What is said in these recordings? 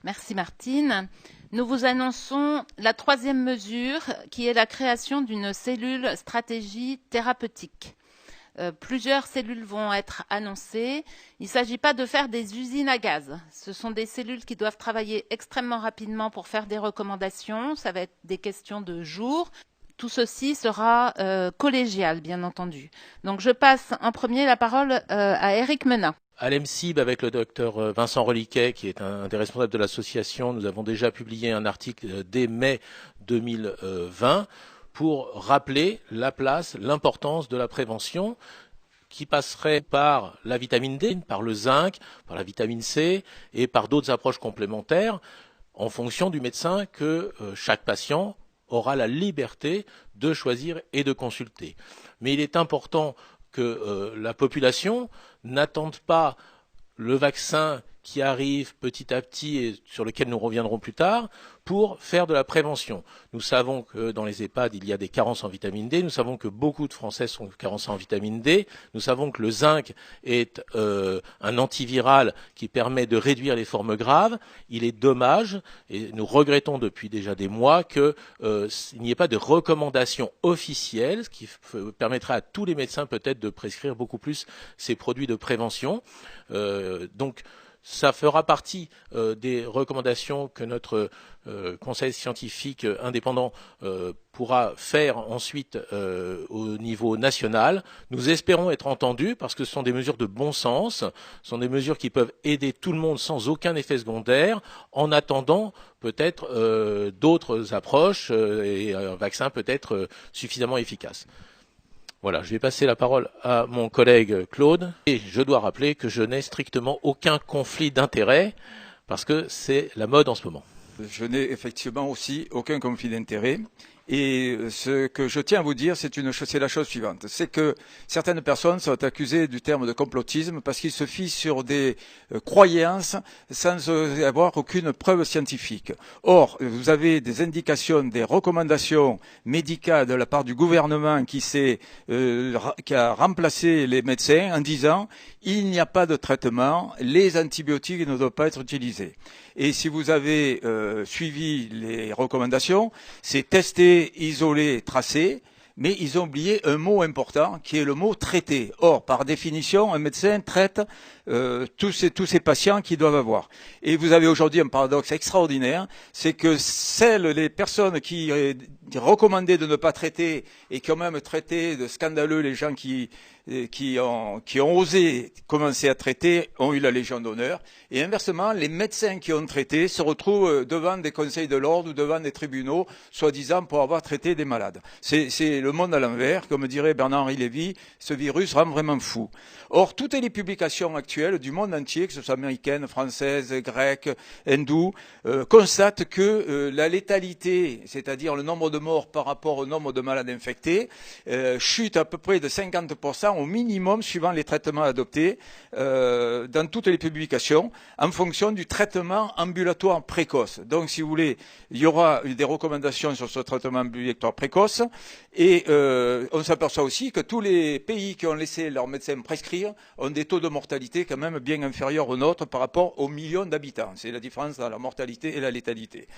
Merci Martine. Nous vous annonçons la troisième mesure qui est la création d'une cellule stratégie thérapeutique. Plusieurs cellules vont être annoncées. Il ne s'agit pas de faire des usines à gaz. Ce sont des cellules qui doivent travailler extrêmement rapidement pour faire des recommandations. Ça va être des questions de jours. Tout ceci sera collégial, bien entendu. Donc je passe en premier la parole à Éric Menat. À l'EMCIB, avec le docteur Vincent Reliquet, qui est un des responsables de l'association, nous avons déjà publié un article dès mai 2020 pour rappeler la place, l'importance de la prévention qui passerait par la vitamine D, par le zinc, par la vitamine C et par d'autres approches complémentaires en fonction du médecin que chaque patient aura la liberté de choisir et de consulter. Mais il est important que la population n'attende pas le vaccin qui arrive petit à petit et sur lequel nous reviendrons plus tard pour faire de la prévention. Nous savons que dans les EHPAD, il y a des carences en vitamine D. Nous savons que beaucoup de Français sont carencés en vitamine D. Nous savons que le zinc est un antiviral qui permet de réduire les formes graves. Il est dommage, et nous regrettons depuis déjà des mois, qu'il n'y ait pas de recommandation officielle, ce qui permettrait à tous les médecins peut-être de prescrire beaucoup plus ces produits de prévention. Donc, ça fera partie des recommandations que notre conseil scientifique indépendant pourra faire ensuite au niveau national. Nous espérons être entendus parce que ce sont des mesures de bon sens, ce sont des mesures qui peuvent aider tout le monde sans aucun effet secondaire, en attendant peut-être d'autres approches et un vaccin peut-être suffisamment efficace. Voilà, je vais passer la parole à mon collègue Claude et je dois rappeler que je n'ai strictement aucun conflit d'intérêt parce que c'est la mode en ce moment. Je n'ai effectivement aussi aucun conflit d'intérêt. Et ce que je tiens à vous dire, c'est la chose suivante. C'est que certaines personnes sont accusées du terme de complotisme parce qu'ils se fient sur des croyances sans avoir aucune preuve scientifique. Or, vous avez des indications, des recommandations médicales de la part du gouvernement qui a remplacé les médecins en disant il n'y a pas de traitement, les antibiotiques ne doivent pas être utilisés. Et si vous avez suivi les recommandations, c'est tester, isoler, tracer, mais ils ont oublié un mot important qui est le mot traiter. Or, par définition, un médecin traite tous ces patients qui doivent avoir. Et vous avez aujourd'hui un paradoxe extraordinaire, c'est que les personnes qui recommandaient de ne pas traiter et qui ont même traité de scandaleux les gens qui ont osé commencer à traiter ont eu la Légion d'honneur. Et inversement, les médecins qui ont traité se retrouvent devant des conseils de l'ordre ou devant des tribunaux, soi-disant pour avoir traité des malades. C'est le monde à l'envers, comme dirait Bernard-Henri Lévy, ce virus rend vraiment fou. Or, toutes les publications actuelles du monde entier, que ce soit américaines, françaises, grecques, hindoues, constatent que la létalité, c'est-à-dire le nombre de morts par rapport au nombre de malades infectés, chute à peu près de 50% au minimum suivant les traitements adoptés dans toutes les publications en fonction du traitement ambulatoire précoce. Donc, si vous voulez, il y aura des recommandations sur ce traitement ambulatoire précoce et on s'aperçoit aussi que tous les pays qui ont laissé leurs médecins prescrire ont des taux de mortalité quand même bien inférieurs aux nôtres par rapport aux millions d'habitants. C'est la différence dans la mortalité et la létalité.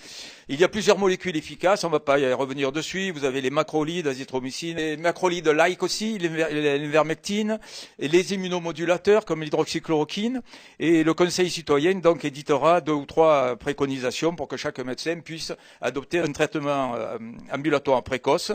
Il y a plusieurs molécules efficaces, on ne va pas y revenir dessus. Vous avez les macrolides, azithromycine, les macrolides-like aussi, l'ivermectine, et les immunomodulateurs comme l'hydroxychloroquine. Et le Conseil citoyen donc éditera 2 ou 3 préconisations pour que chaque médecin puisse adopter un traitement ambulatoire précoce.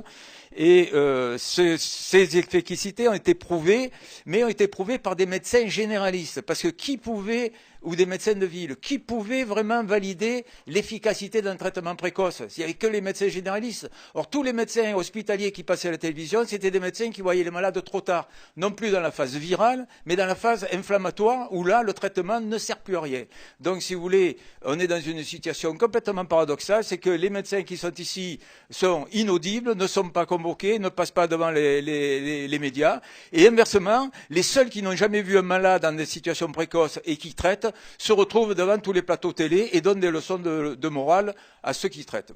Et ces efficacités ont été prouvées, mais ont été prouvées par des médecins généralistes. Parce que qui pouvait, ou des médecins de ville, qui pouvait vraiment valider l'efficacité d'un traitement précoce? Il n'y avait que les médecins généralistes. Or, tous les médecins hospitaliers qui passaient à la télévision, c'était des médecins qui voyaient les malades trop tard. Non plus dans la phase virale, mais dans la phase inflammatoire, où là, le traitement ne sert plus à rien. Donc, si vous voulez, on est dans une situation complètement paradoxale, c'est que les médecins qui sont ici sont inaudibles, ne sont pas convoqués, ne passent pas devant les médias. Et inversement, les seuls qui n'ont jamais vu un malade dans des situations précoces et qui traitent se retrouvent devant tous les plateaux télé et donnent des leçons de morale à ceux qui traitent.